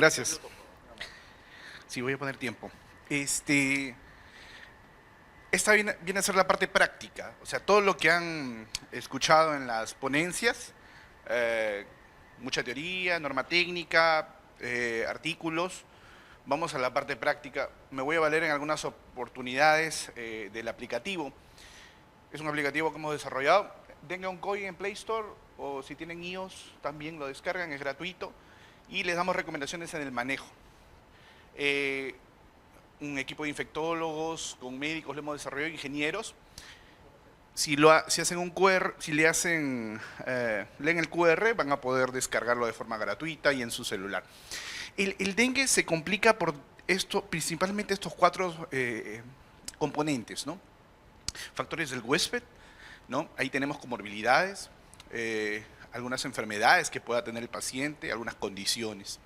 Gracias. Sí, voy a poner tiempo. Esta viene a ser la parte práctica, o sea, todo lo que han escuchado en las ponencias, eh, mucha teoría, norma técnica, artículos. Vamos a la parte práctica. Me voy a valer en algunas oportunidades del aplicativo. Es un aplicativo que hemos desarrollado. Dengue Oncoy en Play Store o si tienen iOS también lo descargan, es gratuito y les damos recomendaciones en el manejo. Un equipo de infectólogos, con médicos, lo hemos desarrollado, ingenieros. Si hacen un QR, si le hacen, leen el QR, van a poder descargarlo de forma gratuita y en su celular. El dengue se complica por principalmente estos cuatro componentes, ¿no? Factores del huésped, ¿no? Ahí tenemos comorbilidades, algunas enfermedades que pueda tener el paciente, algunas condiciones.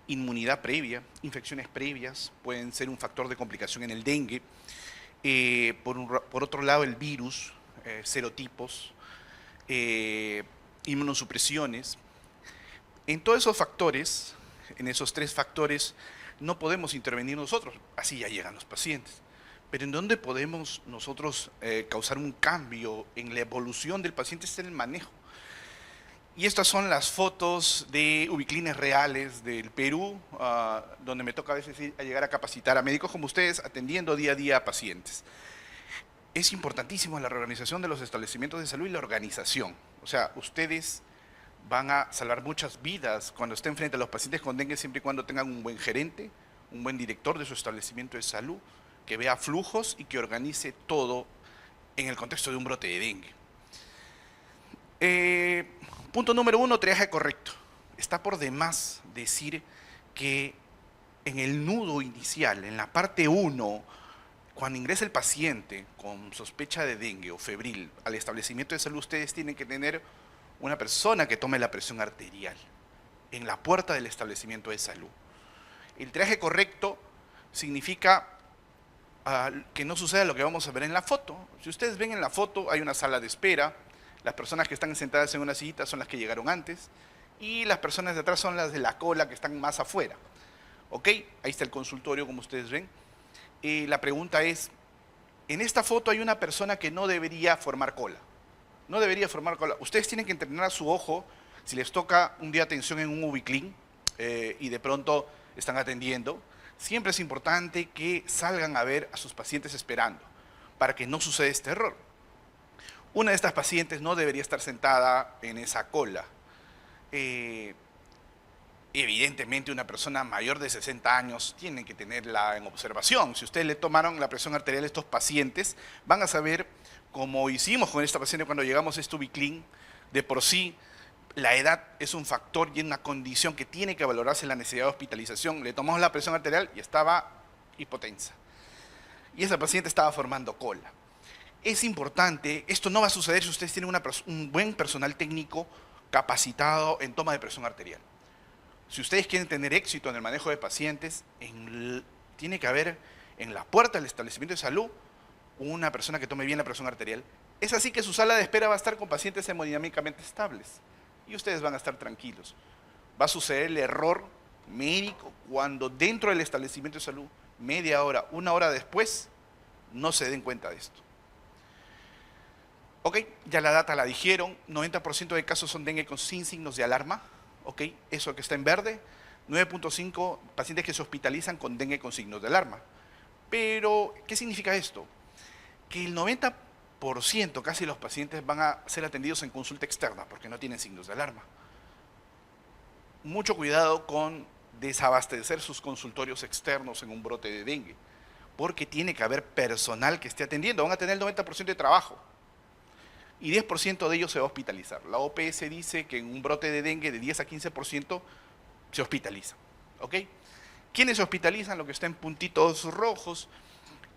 Inmunidad previa, infecciones previas pueden ser un factor de complicación en el dengue. Por otro lado, el virus, serotipos, inmunosupresiones. En todos esos factores, en esos tres factores, no podemos intervenir nosotros, así ya llegan los pacientes. Pero en dónde podemos nosotros causar un cambio en la evolución del paciente es en el manejo. Y estas son las fotos de ubiclines reales del Perú, donde me toca a veces llegar a capacitar a médicos como ustedes, atendiendo día a día a pacientes. Es importantísimo la reorganización de los establecimientos de salud y la organización. O sea, ustedes van a salvar muchas vidas cuando estén frente a los pacientes con dengue, siempre y cuando tengan un buen gerente, un buen director de su establecimiento de salud, que vea flujos y que organice todo en el contexto de un brote de dengue. Punto número 1, triaje correcto. Está por demás decir que en el nudo inicial, en la parte 1, cuando ingresa el paciente con sospecha de dengue o febril al establecimiento de salud, ustedes tienen que tener una persona que tome la presión arterial en la puerta del establecimiento de salud. El triaje correcto significa que no suceda lo que vamos a ver en la foto. Si ustedes ven en la foto, hay una sala de espera. Las personas que están sentadas en una sillita son las que llegaron antes y las personas de atrás son las de la cola que están más afuera. ¿Ok? Ahí está el consultorio, como ustedes ven. La pregunta es, en esta foto hay una persona que no debería formar cola. No debería formar cola. Ustedes tienen que entrenar a su ojo si les toca un día atención en un ubiclín y de pronto están atendiendo. Siempre es importante que salgan a ver a sus pacientes esperando para que no suceda este error. Una de estas pacientes no debería estar sentada en esa cola. Evidentemente una persona mayor de 60 años tiene que tenerla en observación. Si ustedes le tomaron la presión arterial a estos pacientes, van a saber, como hicimos con esta paciente cuando llegamos a este ubiclín, de por sí la edad es un factor y una condición que tiene que valorarse la necesidad de hospitalización. Le tomamos la presión arterial y estaba hipotensa. Y esa paciente estaba formando cola. Es importante, esto no va a suceder si ustedes tienen un buen personal técnico capacitado en toma de presión arterial. Si ustedes quieren tener éxito en el manejo de pacientes, tiene que haber en la puerta del establecimiento de salud una persona que tome bien la presión arterial. Es así que su sala de espera va a estar con pacientes hemodinámicamente estables y ustedes van a estar tranquilos. Va a suceder el error médico cuando dentro del establecimiento de salud, media hora, una hora después, no se den cuenta de esto. Ok, ya la data la dijeron, 90% de casos son dengue sin signos de alarma, ok, eso que está en verde, 9.5 pacientes que se hospitalizan con dengue con signos de alarma. Pero, ¿qué significa esto? Que el 90% casi los pacientes van a ser atendidos en consulta externa porque no tienen signos de alarma. Mucho cuidado con desabastecer sus consultorios externos en un brote de dengue, porque tiene que haber personal que esté atendiendo, van a tener el 90% de trabajo. Y 10% de ellos se va a hospitalizar. La OPS dice que en un brote de dengue de 10 a 15% se hospitaliza. ¿Ok? ¿Quiénes se hospitalizan? Lo que está en puntitos rojos.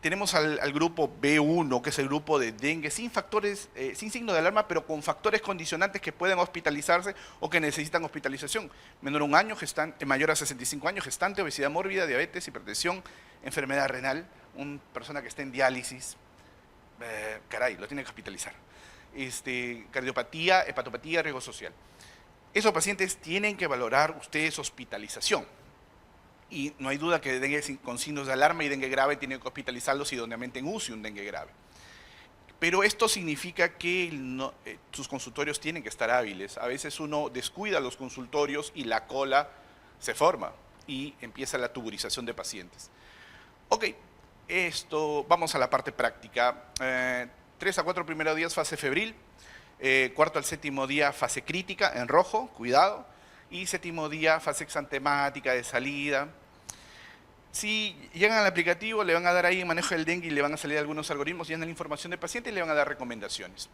Tenemos al grupo B1, que es el grupo de dengue sin factores, sin signo de alarma, pero con factores condicionantes que pueden hospitalizarse o que necesitan hospitalización. Menor a un año, mayor a 65 años, gestante, obesidad mórbida, diabetes, hipertensión, enfermedad renal, una persona que está en diálisis, caray, lo tiene que hospitalizar. Cardiopatía, hepatopatía, riesgo social. Esos pacientes tienen que valorar ustedes hospitalización. Y no hay duda que dengue con signos de alarma y dengue grave tienen que hospitalizarlos idóneamente en UCI un dengue grave. Pero esto significa que sus consultorios tienen que estar hábiles. A veces uno descuida los consultorios y la cola se forma y empieza la tuburización de pacientes. Ok, vamos a la parte práctica. 3 a 4 primeros días fase febril, cuarto al séptimo día fase crítica en rojo, cuidado, y séptimo día fase exantemática de salida. Si llegan al aplicativo, le van a dar ahí manejo del dengue y le van a salir algunos algoritmos, llenan la información del paciente y le van a dar recomendaciones.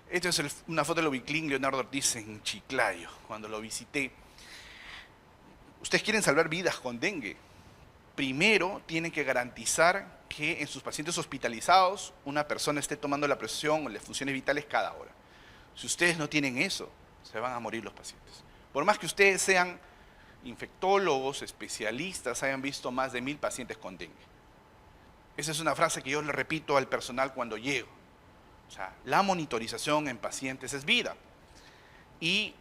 Esta es una foto de lo Ubiclin Leonardo Ortiz en Chiclayo, cuando lo visité. Ustedes quieren salvar vidas con dengue. Primero tienen que garantizar que en sus pacientes hospitalizados una persona esté tomando la presión o las funciones vitales cada hora. Si ustedes no tienen eso, se van a morir los pacientes. Por más que ustedes sean infectólogos, especialistas, hayan visto más de 1000 pacientes con dengue. Esa es una frase que yo le repito al personal cuando llego. O sea, la monitorización en pacientes es vida. Y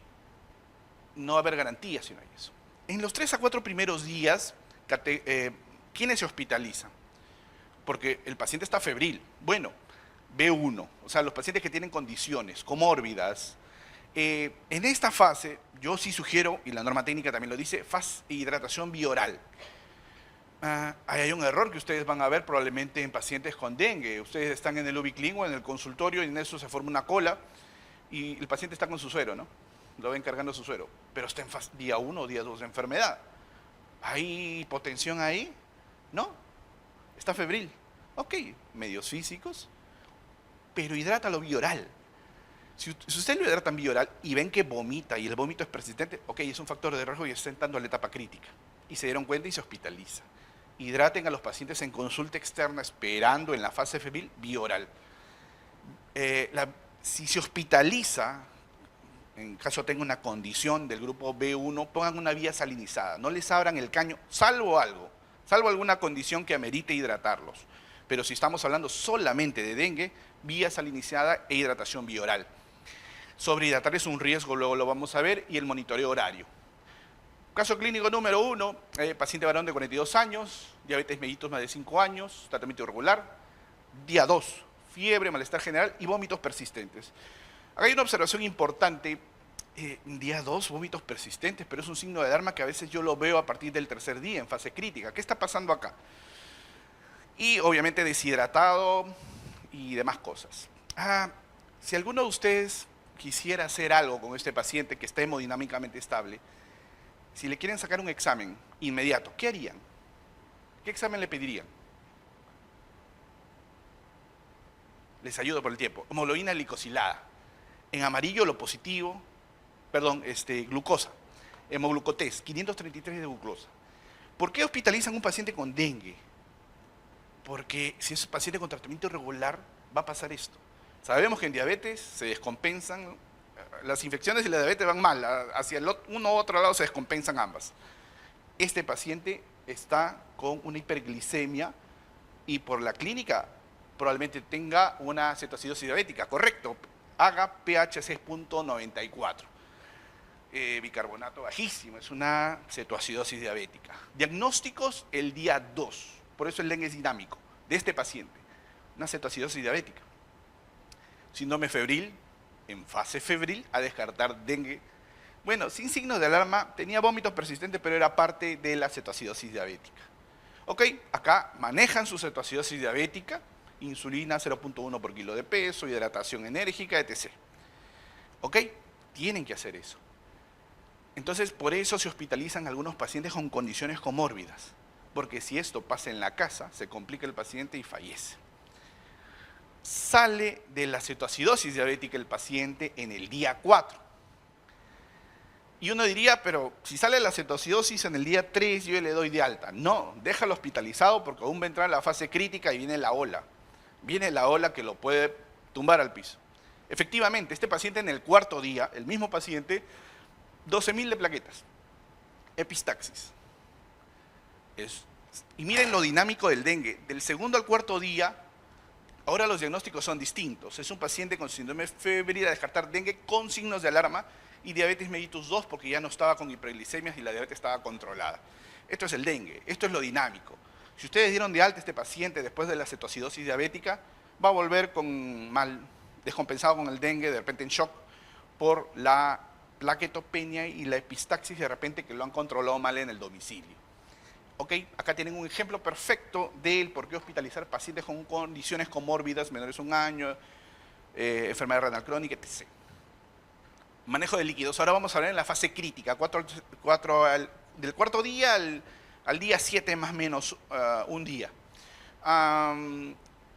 no va a haber garantía si no hay eso. En los 3 a 4 primeros días, ¿quiénes se hospitalizan? Porque el paciente está febril. Bueno, B1, o sea, los pacientes que tienen condiciones comórbidas. En esta fase, yo sí sugiero, y la norma técnica también lo dice, fase hidratación bioral. Hay un error que ustedes van a ver probablemente en pacientes con dengue. Ustedes están en el Ubiclin o en el consultorio y en eso se forma una cola y el paciente está con su suero, ¿no? Lo ven cargando su suero, pero está en día 1 o día 2 de enfermedad. ¿Hay hipotensión ahí? No, está febril. Ok, medios físicos, pero hidrátalo bioral. Si usted lo hidratan bioral y ven que vomita y el vómito es persistente, ok, es un factor de riesgo y está entrando a la etapa crítica. Y se dieron cuenta y se hospitaliza. Hidraten a los pacientes en consulta externa esperando en la fase febril bioral. Si se hospitaliza, en caso tenga una condición del grupo B1, pongan una vía salinizada. No les abran el caño, salvo alguna condición que amerite hidratarlos. Pero si estamos hablando solamente de dengue, vía salinizada e hidratación bioral. Sobrehidratar es un riesgo, luego lo vamos a ver, y el monitoreo horario. Caso clínico número 1, paciente varón de 42 años, diabetes mellitus más de 5 años, tratamiento irregular. Día 2, fiebre, malestar general y vómitos persistentes. Acá hay una observación importante, día 2, vómitos persistentes, pero es un signo de alarma que a veces yo lo veo a partir del tercer día, en fase crítica. ¿Qué está pasando acá? Y obviamente deshidratado y demás cosas. Si alguno de ustedes quisiera hacer algo con este paciente que está hemodinámicamente estable, si le quieren sacar un examen inmediato, ¿qué harían? ¿Qué examen le pedirían? Les ayudo por el tiempo. Hemoglobina glicosilada. En amarillo lo positivo, glucosa. Hemoglucotés, 533 de glucosa. ¿Por qué hospitalizan a un paciente con dengue? Porque si es un paciente con tratamiento irregular, va a pasar esto. Sabemos que en diabetes se descompensan, las infecciones y la diabetes van mal, hacia uno u otro lado se descompensan ambas. Este paciente está con una hiperglicemia y por la clínica probablemente tenga una cetoacidosis diabética, correcto, haga pH 6.94. Bicarbonato bajísimo, es una cetoacidosis diabética. Diagnósticos el día 2, por eso el dengue es dinámico, de este paciente, una cetoacidosis diabética. Síndrome febril, en fase febril, a descartar dengue. Bueno, sin signos de alarma, tenía vómitos persistentes, pero era parte de la cetoacidosis diabética. Ok, acá manejan su cetoacidosis diabética, insulina 0.1 por kilo de peso, hidratación enérgica, etc. Ok, tienen que hacer eso. Entonces, por eso se hospitalizan algunos pacientes con condiciones comórbidas, porque si esto pasa en la casa, se complica el paciente y fallece. Sale de la cetoacidosis diabética el paciente en el día 4. Y uno diría, pero si sale de la cetoacidosis en el día 3, yo le doy de alta. No, déjalo hospitalizado porque aún va a entrar en la fase crítica y viene la ola. Viene la ola que lo puede tumbar al piso. Efectivamente, este paciente en el cuarto día, el mismo paciente, 12.000 de plaquetas, epistaxis. Y miren lo dinámico del dengue. Del segundo al cuarto día, ahora los diagnósticos son distintos. Es un paciente con síndrome febril a descartar dengue con signos de alarma y diabetes mellitus 2 porque ya no estaba con hiperglicemias y la diabetes estaba controlada. Esto es el dengue, esto es lo dinámico. Si ustedes dieron de alta a este paciente después de la cetoacidosis diabética, va a volver con mal, descompensado con el dengue, de repente en shock, por la plaquetopenia y la epistaxis de repente que lo han controlado mal en el domicilio. Ok, acá tienen un ejemplo perfecto del por qué hospitalizar pacientes con condiciones comórbidas menores a un año, enfermedad renal crónica, etc. Manejo de líquidos. Ahora vamos a hablar en la fase crítica, del cuarto día al día 7 más o menos, un día.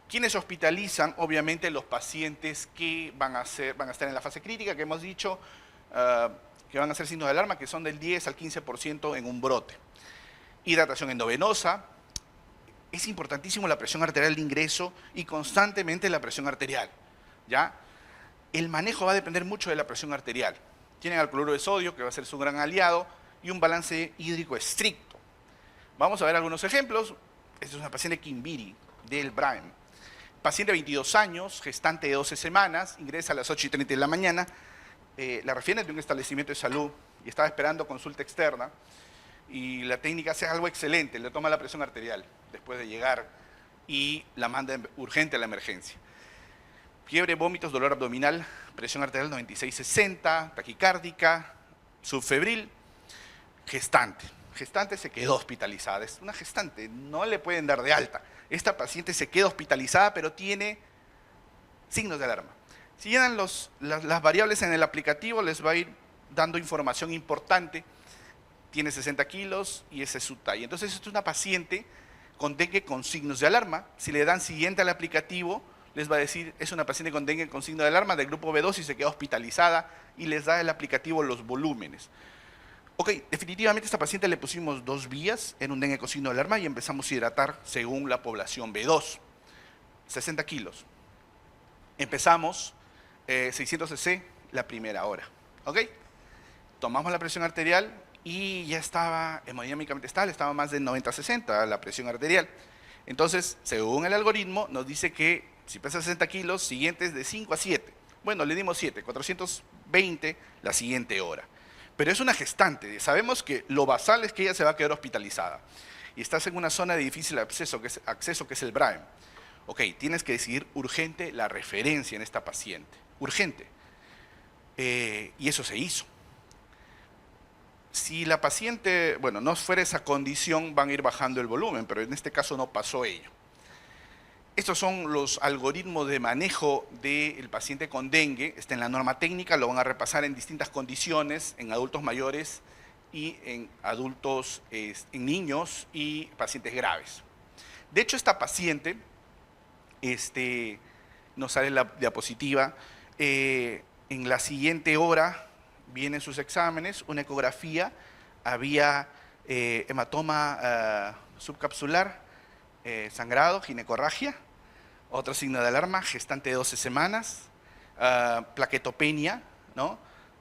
¿Quiénes hospitalizan? Obviamente los pacientes que van a estar en la fase crítica, que hemos dicho que van a ser signos de alarma, que son del 10 al 15% en un brote. Hidratación endovenosa. Es importantísimo la presión arterial de ingreso y constantemente la presión arterial, ¿ya? El manejo va a depender mucho de la presión arterial. Tienen al cloruro de sodio, que va a ser su gran aliado, y un balance hídrico estricto. Vamos a ver algunos ejemplos. Esta es una paciente Kimbiri del Braem. Paciente de 22 años, gestante de 12 semanas, ingresa a las 8:30 de la mañana, la refieren de un establecimiento de salud y estaba esperando consulta externa y la técnica hace algo excelente, le toma la presión arterial después de llegar y la manda urgente a la emergencia. Fiebre, vómitos, dolor abdominal, presión arterial 96/60, taquicárdica, subfebril, gestante. Gestante se quedó hospitalizada, es una gestante, no le pueden dar de alta. Esta paciente se queda hospitalizada, pero tiene signos de alarma. Si llenan las variables en el aplicativo, les va a ir dando información importante. Tiene 60 kilos y esa es su talla. Entonces, esta es una paciente con dengue con signos de alarma. Si le dan siguiente al aplicativo, les va a decir, es una paciente con dengue con signo de alarma del grupo B2 y se queda hospitalizada y les da el aplicativo los volúmenes. Ok, definitivamente a esta paciente le pusimos 2 vías en un dengue con signo de alarma y empezamos a hidratar según la población B2. 60 kilos. Empezamos 600 cc la primera hora. Ok, tomamos la presión arterial y ya estaba hemodinámicamente estable, estaba más de 90/60 la presión arterial. Entonces, según el algoritmo, nos dice que si pesa 60 kilos, siguientes de 5 a 7. Bueno, le dimos 7, 420 la siguiente hora. Pero es una gestante, sabemos que lo basal es que ella se va a quedar hospitalizada. Y estás en una zona de difícil acceso, que es el Braem. Ok, tienes que decidir urgente la referencia en esta paciente. Urgente. Y eso se hizo. Si la paciente, bueno, no fuera esa condición, van a ir bajando el volumen, pero en este caso no pasó ello. Estos son los algoritmos de manejo del paciente con dengue. Está en la norma técnica, lo van a repasar en distintas condiciones, en adultos mayores y en adultos, en niños y pacientes graves. De hecho, esta paciente, nos sale la diapositiva, en la siguiente hora vienen sus exámenes, una ecografía, había hematoma subcapsular, sangrado, ginecorragia. Otro signo de alarma, gestante de 12 semanas, plaquetopenia, ¿no?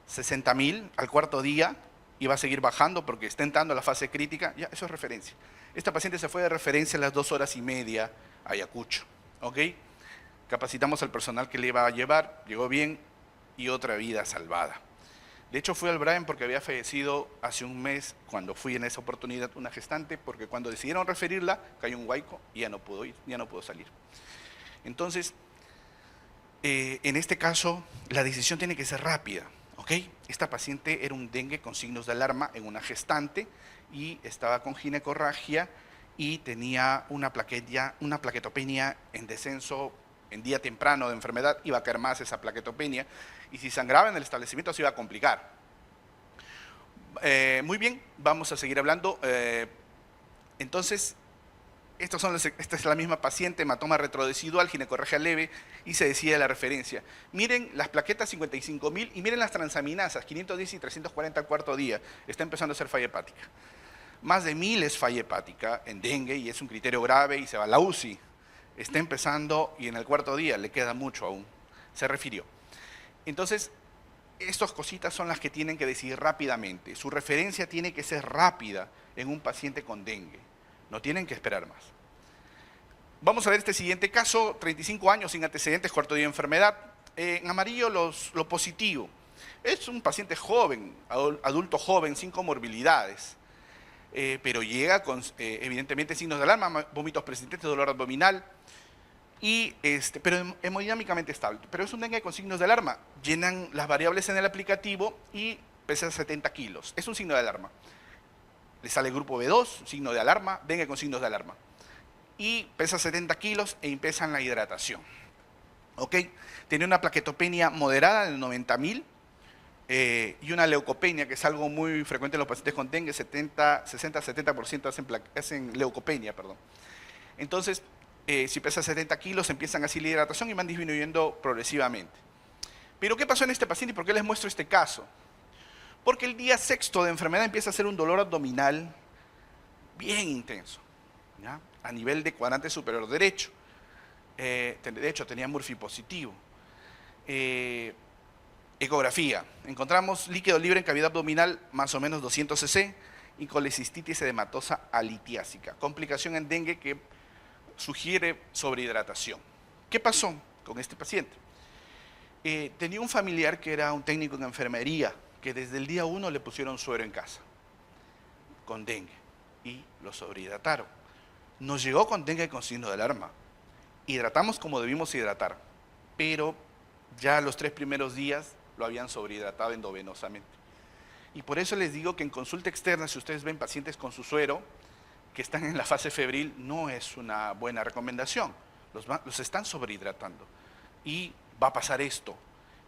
60.000 al cuarto día y va a seguir bajando porque está entrando a la fase crítica. Ya, eso es referencia. Esta paciente se fue de referencia a las 2 horas y media a Ayacucho. ¿Ok? Capacitamos al personal que le iba a llevar, llegó bien y otra vida salvada. De hecho, fui al Braem porque había fallecido hace un mes, cuando fui en esa oportunidad, una gestante, porque cuando decidieron referirla, cayó un huaico y ya no pudo ir, ya no pudo salir. Entonces, en este caso, la decisión tiene que ser rápida, ¿ok? Esta paciente era un dengue con signos de alarma en una gestante y estaba con ginecorragia y tenía una plaquetopenia en descenso en día temprano de enfermedad, iba a caer más esa plaquetopenia y si sangraba en el establecimiento se iba a complicar. Muy bien, vamos a seguir hablando. Entonces, esta es la misma paciente, hematoma retrodecidual, ginecorragia leve, y se decide la referencia. Miren las plaquetas 55.000 y miren las transaminasas, 510 y 340 al cuarto día. Está empezando a ser falla hepática. Más de 1000 es falla hepática en dengue y es un criterio grave y se va a la UCI. Está empezando y en el cuarto día le queda mucho aún. Se refirió. Entonces, estas cositas son las que tienen que decidir rápidamente. Su referencia tiene que ser rápida en un paciente con dengue. No tienen que esperar más. Vamos a ver este siguiente caso, 35 años sin antecedentes, cuarto día de enfermedad. En amarillo lo positivo. Es un paciente joven, adulto joven, sin comorbilidades, pero llega con evidentemente signos de alarma, vómitos persistentes, dolor abdominal, pero hemodinámicamente estable. Pero es un dengue con signos de alarma. Llenan las variables en el aplicativo y pesa 70 kilos. Es un signo de alarma. Le sale grupo B2, signo de alarma, dengue con signos de alarma. Y pesa 70 kilos e empiezan la hidratación. ¿Ok? Tiene una plaquetopenia moderada de 90.000 y una leucopenia, que es algo muy frecuente en los pacientes con dengue, 60-70% hacen leucopenia, perdón. Entonces, si pesa 70 kilos, empiezan así la hidratación y van disminuyendo progresivamente. Pero ¿qué pasó en este paciente y por qué les muestro este caso? Porque el día sexto de enfermedad empieza a ser un dolor abdominal bien intenso, ¿ya? A nivel de cuadrante superior derecho. De hecho, tenía Murphy positivo. Ecografía. Encontramos líquido libre en cavidad abdominal más o menos 200 cc y colecistitis edematosa alitiásica. Complicación en dengue que sugiere sobrehidratación. ¿Qué pasó con este paciente? Tenía un familiar que era un técnico en enfermería, que desde el día 1 le pusieron suero en casa, con dengue, y lo sobrehidrataron. Nos llegó con dengue con signo de alarma. Hidratamos como debimos hidratar, pero ya los 3 primeros días lo habían sobrehidratado endovenosamente. Y por eso les digo que en consulta externa, si ustedes ven pacientes con su suero, que están en la fase febril, no es una buena recomendación. Los están sobrehidratando. Y va a pasar esto.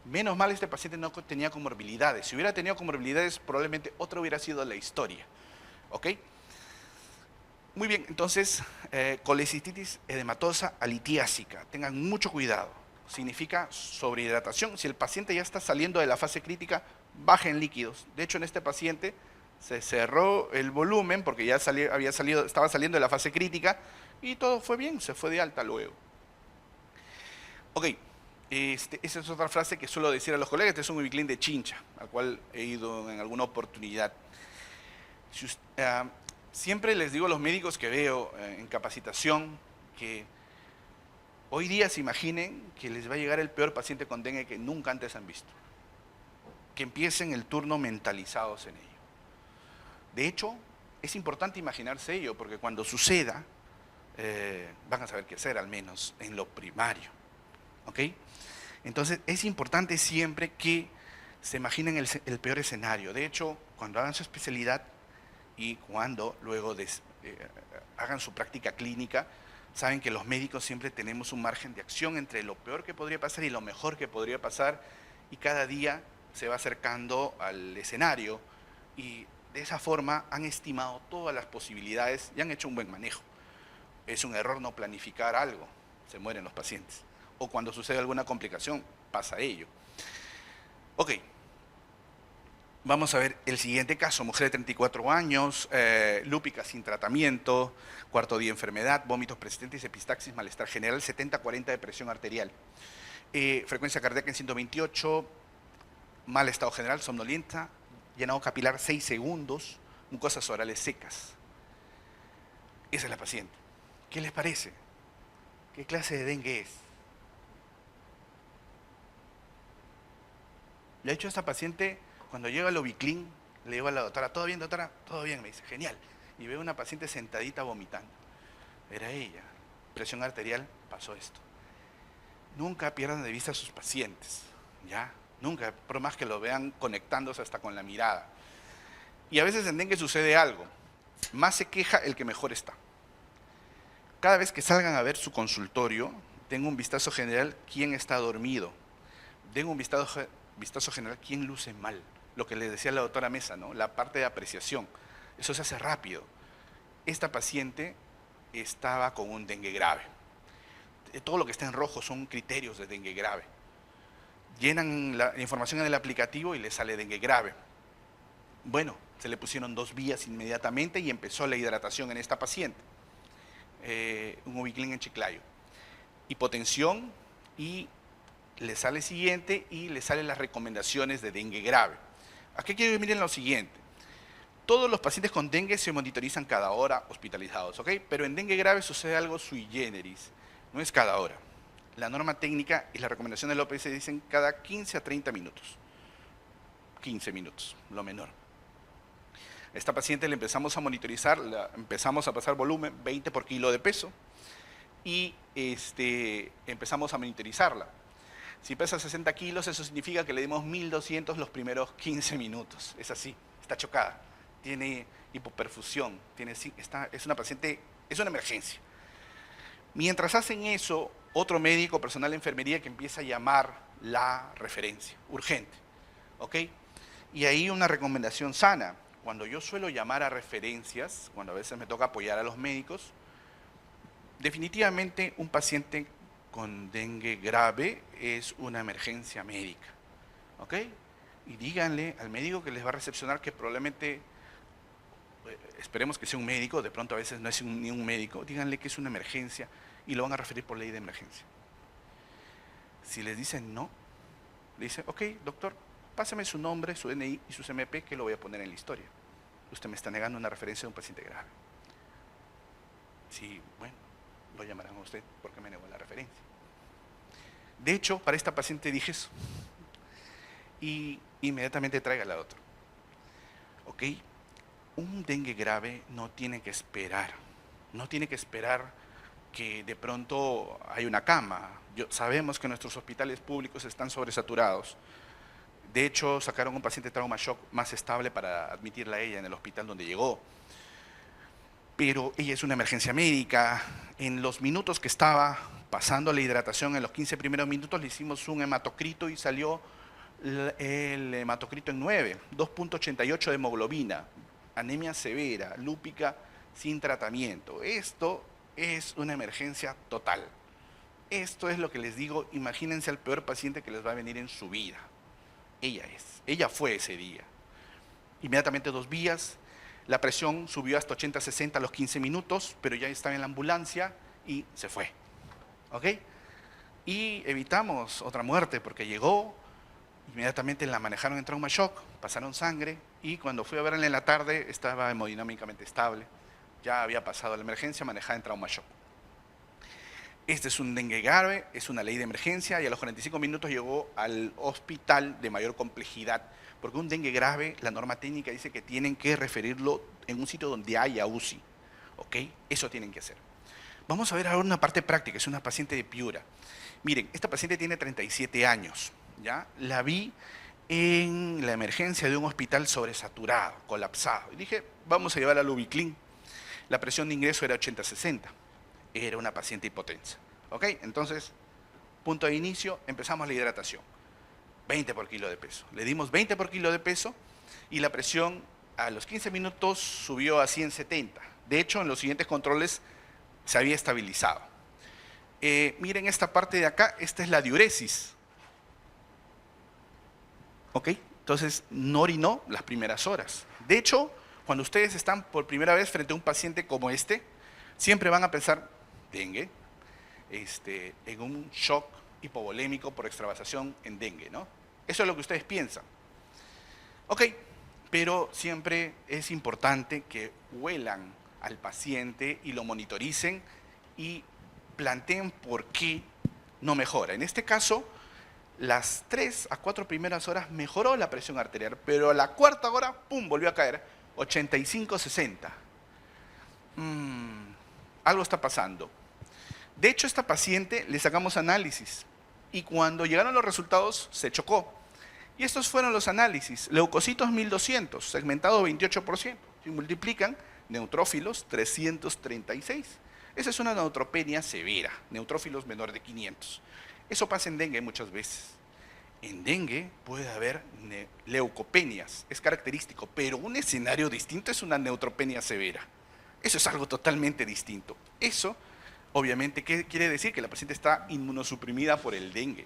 Menos mal este paciente no tenía comorbilidades. Si hubiera tenido comorbilidades, probablemente otra hubiera sido la historia. ¿Ok? Muy bien, entonces, colecistitis edematosa alitiásica. Tengan mucho cuidado. Significa sobrehidratación. Si el paciente ya está saliendo de la fase crítica, bajen líquidos. De hecho, en este paciente se cerró el volumen porque ya estaba saliendo de la fase crítica y todo fue bien, se fue de alta luego. Ok, esa es otra frase que suelo decir a los colegas. Este es un ubiclin de Chincha, al cual he ido en alguna oportunidad. Siempre les digo a los médicos que veo en capacitación que hoy día se imaginen que les va a llegar el peor paciente con dengue que nunca antes han visto. Que empiecen el turno mentalizados en ello. De hecho, es importante imaginarse ello, porque cuando suceda, van a saber qué hacer, al menos en lo primario. ¿Ok? Entonces, es importante siempre que se imaginen el peor escenario. De hecho, cuando hagan su especialidad y cuando luego hagan su práctica clínica, saben que los médicos siempre tenemos un margen de acción entre lo peor que podría pasar y lo mejor que podría pasar, y cada día se va acercando al escenario y de esa forma han estimado todas las posibilidades y han hecho un buen manejo. Es un error no planificar algo, se mueren los pacientes. O cuando sucede alguna complicación, pasa ello. Ok, vamos a ver el siguiente caso. Mujer de 34 años, lúpica sin tratamiento, cuarto día de enfermedad, vómitos persistentes, epistaxis, malestar general, 70-40 de presión arterial. Frecuencia cardíaca en 128, mal estado general, somnolienta, llenado capilar 6 segundos, mucosas orales secas. Esa es la paciente. ¿Qué les parece? ¿Qué clase de dengue es? Le he dicho a esta paciente, cuando llega al Ubiclin, le digo a la doctora, ¿todo bien, doctora? Todo bien, me dice, genial. Y veo una paciente sentadita vomitando. Era ella. Presión arterial, pasó esto. Nunca pierdan de vista a sus pacientes, ¿ya? Nunca, por más que lo vean conectándose hasta con la mirada. Y a veces en dengue sucede algo. Más se queja el que mejor está. Cada vez que salgan a ver su consultorio, den un vistazo general quién está dormido. Den un vistazo general quién luce mal. Lo que le decía la doctora Mesa, ¿no? La parte de apreciación. Eso se hace rápido. Esta paciente estaba con un dengue grave. Todo lo que está en rojo son criterios de dengue grave. Llenan la información en el aplicativo y le sale dengue grave. Bueno, se le pusieron 2 vías inmediatamente y empezó la hidratación en esta paciente. Un Ubiclin en Chiclayo. Hipotensión, y le sale siguiente y le salen las recomendaciones de dengue grave. Aquí quiero que miren lo siguiente. Todos los pacientes con dengue se monitorizan cada hora hospitalizados, ¿ok? Pero en dengue grave sucede algo sui generis, no es cada hora. La norma técnica y la recomendación del OPS dicen cada 15 a 30 minutos. 15 minutos, lo menor. A esta paciente le empezamos a monitorizar, empezamos a pasar volumen, 20 por kilo de peso, y empezamos a monitorizarla. Si pesa 60 kilos, eso significa que le dimos 1200 los primeros 15 minutos. Es así, está chocada, tiene hipoperfusión, es una paciente, es una emergencia. Mientras hacen eso, otro médico, personal de enfermería que empieza a llamar la referencia, urgente, ¿ok? Y ahí una recomendación sana. Cuando yo suelo llamar a referencias, cuando a veces me toca apoyar a los médicos, definitivamente un paciente con dengue grave es una emergencia médica, ¿ok? Y díganle al médico que les va a recepcionar que probablemente, esperemos que sea un médico, de pronto a veces no es ni un médico, díganle que es una emergencia y lo van a referir por ley de emergencia. Si les dicen no, le dicen, ok, doctor, pásame su nombre, su DNI y su CMP que lo voy a poner en la historia. Usted me está negando una referencia de un paciente grave. Sí, bueno, lo llamarán a usted porque me negó la referencia. De hecho, para esta paciente dije eso. Y inmediatamente tráigala a otro. ¿Ok? Un dengue grave no tiene que esperar. No tiene que esperar que de pronto hay una cama. Sabemos que nuestros hospitales públicos están sobresaturados. De hecho, sacaron un paciente trauma shock más estable para admitirla a ella en el hospital donde llegó. Pero ella es una emergencia médica. En los minutos que estaba pasando la hidratación, en los 15 primeros minutos le hicimos un hematocrito y salió el hematocrito en 9, 2.88 de hemoglobina, anemia severa, lúpica sin tratamiento. Esto es una emergencia total. Esto es lo que les digo, imagínense al peor paciente que les va a venir en su vida. Ella fue ese día. Inmediatamente 2 vías, la presión subió hasta 80-60 a los 15 minutos, pero ya estaba en la ambulancia y se fue. ¿Ok? Y evitamos otra muerte porque llegó, inmediatamente la manejaron en trauma shock, pasaron sangre y cuando fui a verla en la tarde estaba hemodinámicamente estable. Ya había pasado la emergencia manejada en trauma shock. Este es un dengue grave, es una ley de emergencia y a los 45 minutos llegó al hospital de mayor complejidad, porque un dengue grave, la norma técnica dice que tienen que referirlo en un sitio donde haya UCI, ¿ok? Eso tienen que hacer. Vamos a ver ahora una parte práctica, es una paciente de Piura. Miren, esta paciente tiene 37 años, ¿ya? La vi en la emergencia de un hospital sobresaturado, colapsado. Y dije, vamos a llevarla al Ubiclin. La presión de ingreso era 80-60. Era una paciente hipotensa. ¿Ok? Entonces, punto de inicio, empezamos la hidratación. 20 por kilo de peso. Le dimos 20 por kilo de peso y la presión a los 15 minutos subió a 170. De hecho, en los siguientes controles se había estabilizado. Miren esta parte de acá, esta es la diuresis. ¿Ok? Entonces, no orinó las primeras horas. De hecho, cuando ustedes están por primera vez frente a un paciente como este, siempre van a pensar dengue, en un shock hipovolémico por extravasación en dengue, ¿no? Eso es lo que ustedes piensan. Ok, pero siempre es importante que huelan al paciente y lo monitoricen y planteen por qué no mejora. En este caso, las 3 a 4 primeras horas mejoró la presión arterial, pero a la 4ª hora, ¡pum!, volvió a caer, 85-60. Algo está pasando. De hecho, a esta paciente le sacamos análisis y cuando llegaron los resultados se chocó. Y estos fueron los análisis. Leucocitos 1200, segmentado 28%. Si multiplican, neutrófilos 336. Esa es una neutropenia severa, neutrófilos menor de 500. Eso pasa en dengue muchas veces. En dengue puede haber leucopenias, es característico, pero un escenario distinto es una neutropenia severa. Eso es algo totalmente distinto. Eso, obviamente, ¿qué quiere decir? Que la paciente está inmunosuprimida por el dengue.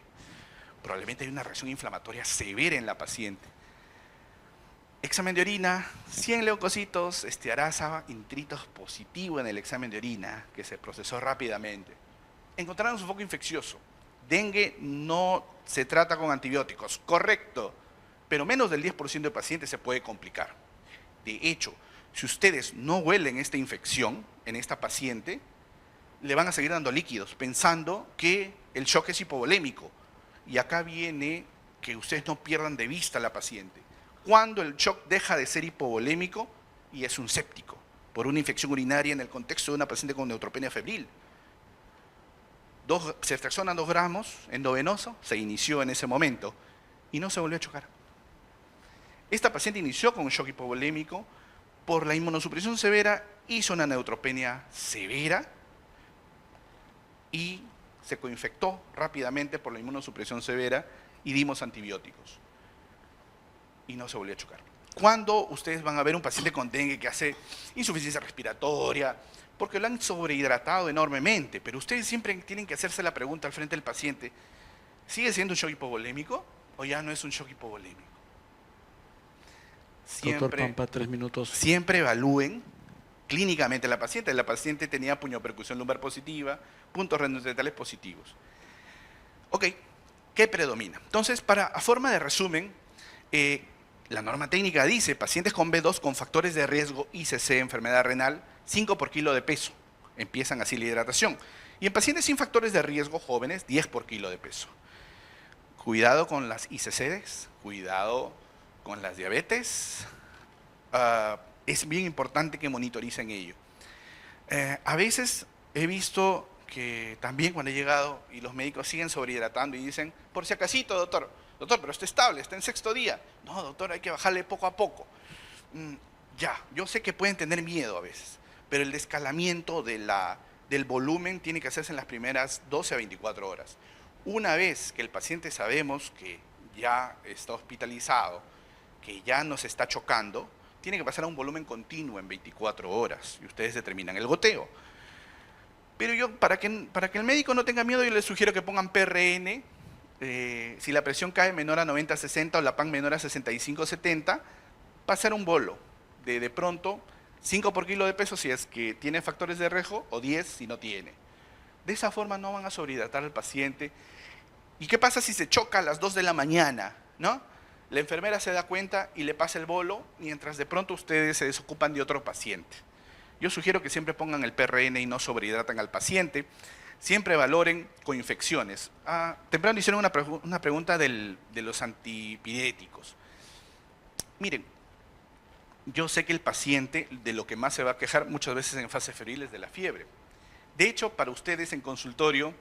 Probablemente hay una reacción inflamatoria severa en la paciente. Examen de orina, 100 leucocitos, estearasa, intritos positivo en el examen de orina, que se procesó rápidamente. Encontraron un foco infeccioso. Dengue no se trata con antibióticos, correcto, pero menos del 10% de pacientes se puede complicar. De hecho, si ustedes no huelen esta infección en esta paciente, le van a seguir dando líquidos, pensando que el shock es hipovolémico. Y acá viene que ustedes no pierdan de vista a la paciente. cuando el shock deja de ser hipovolémico y es un séptico, por una infección urinaria en el contexto de una paciente con neutropenia febril. Ceftriaxona 2 gramos endovenoso se inició en ese momento y no se volvió a chocar. Esta paciente inició con un shock hipovolémico, por la inmunosupresión severa hizo una neutropenia severa y se coinfectó rápidamente por la inmunosupresión severa y dimos antibióticos. Y no se volvió a chocar. ¿Cuándo ustedes van a ver un paciente con dengue que hace insuficiencia respiratoria? Porque lo han sobrehidratado enormemente, pero ustedes siempre tienen que hacerse la pregunta al frente del paciente, ¿sigue siendo un shock hipovolémico o ya no es un shock hipovolémico? Doctor Pampa, 3 minutos. Siempre evalúen clínicamente a la paciente. La paciente tenía puñopercusión lumbar positiva, puntos renodentales positivos. Ok, ¿qué predomina? Entonces, a forma de resumen, la norma técnica dice, pacientes con B2 con factores de riesgo, ICC, enfermedad renal, 5 por kilo de peso. Empiezan así la hidratación. Y en pacientes sin factores de riesgo, jóvenes, 10 por kilo de peso. Cuidado con las ICCs, cuidado con las diabetes. Es bien importante que monitoricen ello. A veces he visto que también cuando he llegado y los médicos siguen sobrehidratando y dicen, por si acasito, doctor, pero está estable, está en 6º día. No, doctor, hay que bajarle poco a poco. Ya, yo sé que pueden tener miedo a veces, pero el descalamiento del volumen tiene que hacerse en las primeras 12 a 24 horas. Una vez que el paciente sabemos que ya está hospitalizado, que ya nos está chocando, tiene que pasar a un volumen continuo en 24 horas y ustedes determinan el goteo. Pero yo, para que el médico no tenga miedo, yo les sugiero que pongan PRN. Si la presión cae menor a 90-60 o la PAN menor a 65-70, pasar un bolo de pronto 5 por kilo de peso si es que tiene factores de riesgo o 10 si no tiene. De esa forma no van a sobrehidratar al paciente. ¿Y qué pasa si se choca a las 2 de la mañana? ¿No? La enfermera se da cuenta y le pasa el bolo, mientras de pronto ustedes se desocupan de otro paciente. Yo sugiero que siempre pongan el PRN y no sobrehidratan al paciente. Siempre valoren coinfecciones. Temprano hicieron una pregunta de los antipiréticos. Miren, yo sé que el paciente de lo que más se va a quejar muchas veces en fase febril es de la fiebre. De hecho, para ustedes en consultorio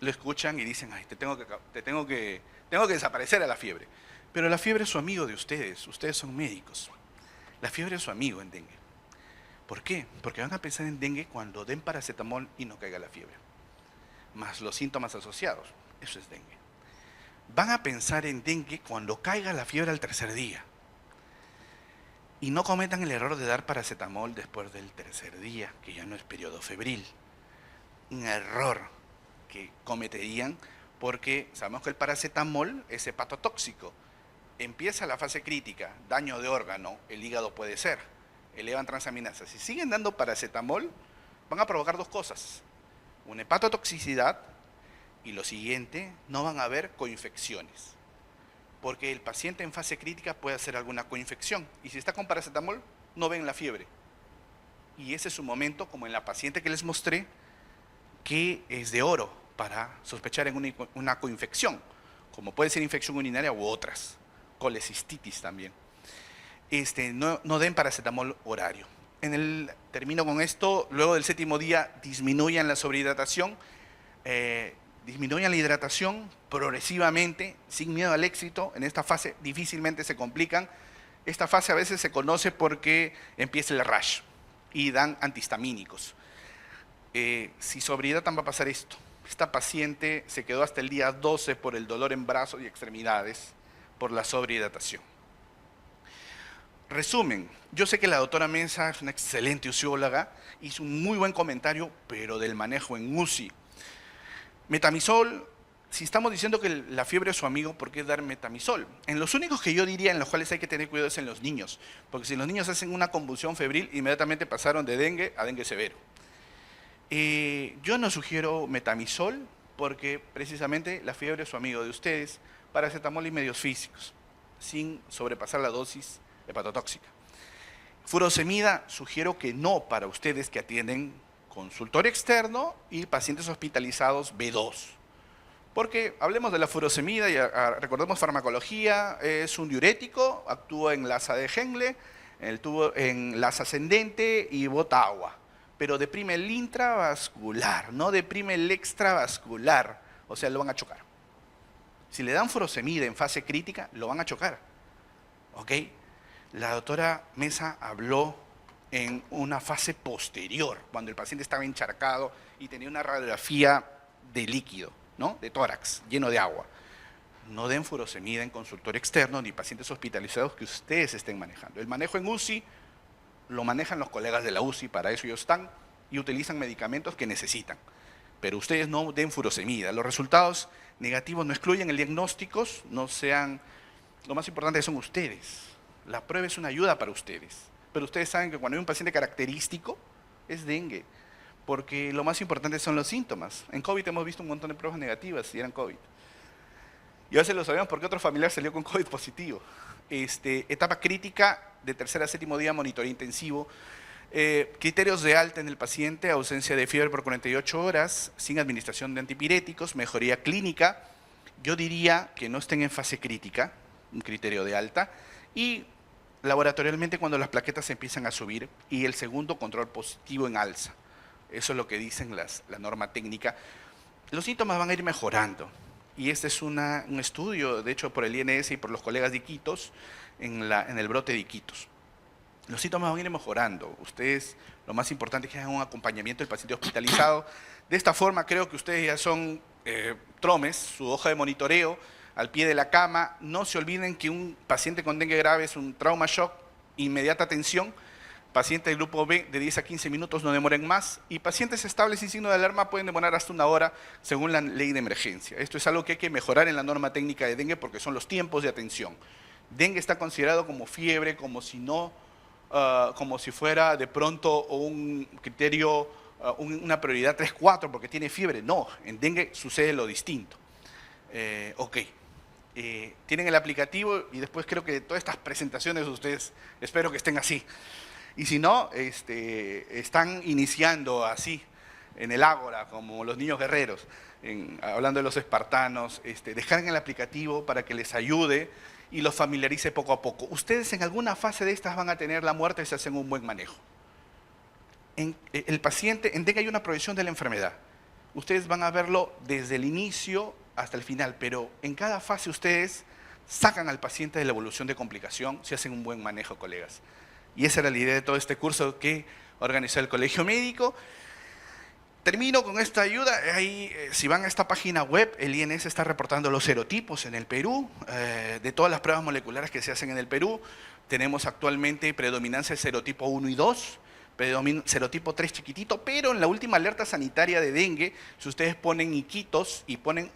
lo escuchan y dicen, ay, tengo que desaparecer a la fiebre. Pero la fiebre es su amigo de ustedes son médicos. La fiebre es su amigo en dengue. ¿Por qué? Porque van a pensar en dengue cuando den paracetamol y no caiga la fiebre, más los síntomas asociados. Eso es dengue. Van a pensar en dengue cuando caiga la fiebre al 3er día. Y no cometan el error de dar paracetamol después del 3er día, que ya no es periodo febril. Un error que cometerían porque sabemos que el paracetamol es hepatotóxico. Empieza la fase crítica, daño de órgano, el hígado puede ser, elevan transaminasas. Si siguen dando paracetamol, van a provocar 2 cosas. Una hepatotoxicidad y lo siguiente, no van a haber coinfecciones. Porque el paciente en fase crítica puede hacer alguna coinfección. Y si está con paracetamol, no ven la fiebre. Y ese es su momento, como en la paciente que les mostré, que es de oro para sospechar en una coinfección, como puede ser infección urinaria u otras, colecistitis también. No den paracetamol horario. Termino con esto, luego del 7º día disminuyan la sobrehidratación, disminuyan la hidratación progresivamente, sin miedo al éxito. En esta fase difícilmente se complican. Esta fase a veces se conoce porque empieza el rash y dan antihistamínicos. Si sobrehidratan va a pasar esto. Esta paciente se quedó hasta el día 12 por el dolor en brazos y extremidades por la sobrehidratación. Resumen, yo sé que la doctora Mesa es una excelente usióloga, hizo un muy buen comentario, pero del manejo en UCI. Metamizol, si estamos diciendo que la fiebre es su amigo, ¿por qué dar metamizol? En los únicos que yo diría en los cuales hay que tener cuidado es en los niños, porque si los niños hacen una convulsión febril, inmediatamente pasaron de dengue a dengue severo. Yo no sugiero metamizol, porque precisamente la fiebre es su amigo de ustedes, paracetamol y medios físicos, sin sobrepasar la dosis hepatotóxica. Furosemida, sugiero que no para ustedes que atienden consultorio externo y pacientes hospitalizados B2, Porque hablemos de la furosemida, y recordemos farmacología, es un diurético, actúa en la asa de Henle, en la asa ascendente y bota agua. Pero deprime el intravascular, no deprime el extravascular, o sea, lo van a chocar. Si le dan furosemida en fase crítica, lo van a chocar. ¿Ok? La doctora Mesa habló en una fase posterior, cuando el paciente estaba encharcado y tenía una radiografía de líquido, ¿no? De tórax, lleno de agua. No den furosemida en consultorio externo ni pacientes hospitalizados que ustedes estén manejando. El manejo en UCI lo manejan los colegas de la UCI, para eso ellos están y utilizan medicamentos que necesitan. Pero ustedes no den furosemida. Los resultados negativos no excluyen el diagnóstico, no sean... Lo más importante son ustedes. La prueba es una ayuda para ustedes. Pero ustedes saben que cuando hay un paciente característico, es dengue. Porque lo más importante son los síntomas. En COVID hemos visto un montón de pruebas negativas si eran COVID. Y a veces lo sabemos porque otro familiar salió con COVID positivo. Etapa crítica de tercer a séptimo día, monitoreo intensivo. Criterios de alta en el paciente: ausencia de fiebre por 48 horas, sin administración de antipiréticos, mejoría clínica. Yo diría que no estén en fase crítica, un criterio de alta. Y laboratorialmente cuando las plaquetas empiezan a subir. Y el segundo, control positivo en alza. Eso es lo que dicen la norma técnica. Los síntomas van a ir mejorando. Y este es un estudio, de hecho, por el INS y por los colegas de Iquitos, en el brote de Iquitos. Los síntomas van a ir mejorando. Ustedes, lo más importante es que hagan un acompañamiento del paciente hospitalizado. De esta forma, creo que ustedes ya son tromes, su hoja de monitoreo, al pie de la cama. No se olviden que un paciente con dengue grave es un trauma shock, inmediata atención. Pacientes del grupo B de 10 a 15 minutos, no demoren más. Y pacientes estables sin signo de alarma pueden demorar hasta 1 hora según la ley de emergencia. Esto es algo que hay que mejorar en la norma técnica de dengue porque son los tiempos de atención. Dengue está considerado como fiebre, como si fuera de pronto un criterio, una prioridad 3-4 porque tiene fiebre. No, en dengue sucede lo distinto. Tienen el aplicativo y después creo que todas estas presentaciones ustedes espero que estén así. Y si no, están iniciando así, en el ágora, como los niños guerreros, hablando de los espartanos, descarguen el aplicativo para que les ayude y los familiarice poco a poco. Ustedes en alguna fase de estas van a tener la muerte si hacen un buen manejo. El paciente, en dengue hay una progresión de la enfermedad. Ustedes van a verlo desde el inicio hasta el final, pero en cada fase ustedes sacan al paciente de la evolución de complicación si hacen un buen manejo, colegas. Y esa era la idea de todo este curso que organizó el Colegio Médico. Termino con esta ayuda. Ahí, si van a esta página web, el INS está reportando los serotipos en el Perú, de todas las pruebas moleculares que se hacen en el Perú. Tenemos actualmente predominancia del serotipo 1 y 2, serotipo 3 chiquitito, pero en la última alerta sanitaria de dengue, si ustedes ponen Iquitos y ponen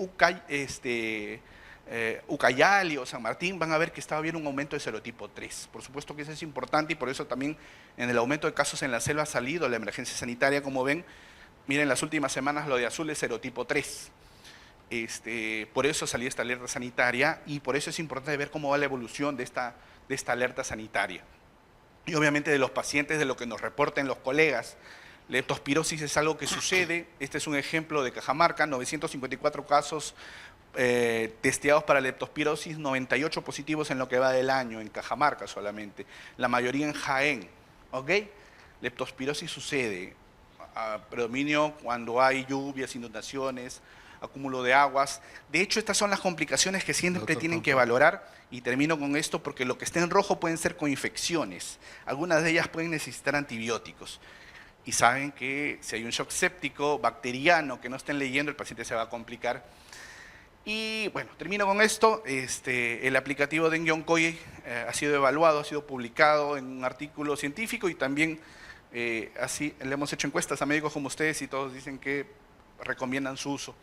Ucayali o San Martín, van a ver que estaba bien un aumento de serotipo 3. Por supuesto que eso es importante y por eso también en el aumento de casos en la selva ha salido la emergencia sanitaria, como ven. Miren, las últimas semanas lo de azul es serotipo 3. Por eso salió esta alerta sanitaria y por eso es importante ver cómo va la evolución de esta alerta sanitaria. Y obviamente de los pacientes, de lo que nos reporten los colegas. Leptospirosis es algo que sucede. Este es un ejemplo de Cajamarca, 954 casos testeados para leptospirosis, 98 positivos en lo que va del año, en Cajamarca solamente, la mayoría en Jaén. ¿Ok? Leptospirosis sucede, predominio cuando hay lluvias, inundaciones, acúmulo de aguas. De hecho, estas son las complicaciones que siempre tienen que valorar, y termino con esto porque lo que esté en rojo pueden ser coinfecciones, algunas de ellas pueden necesitar antibióticos. Y saben que si hay un shock séptico bacteriano que no estén leyendo, el paciente se va a complicar. Y bueno, termino con esto. El aplicativo Dengue Oncoy ha sido evaluado, ha sido publicado en un artículo científico y también así le hemos hecho encuestas a médicos como ustedes y todos dicen que recomiendan su uso.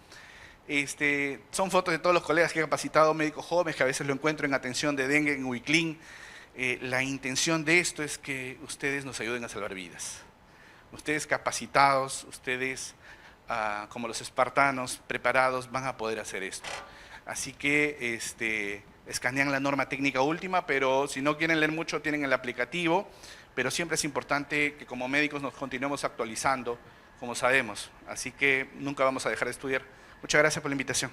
Son fotos de todos los colegas que he capacitado, médicos jóvenes que a veces lo encuentro en atención de dengue en Huiclín. La intención de esto es que ustedes nos ayuden a salvar vidas. Ustedes capacitados, ustedes como los espartanos preparados van a poder hacer esto. Así que escanean la norma técnica última, pero si no quieren leer mucho tienen el aplicativo, pero siempre es importante que como médicos nos continuemos actualizando, como sabemos. Así que nunca vamos a dejar de estudiar. Muchas gracias por la invitación.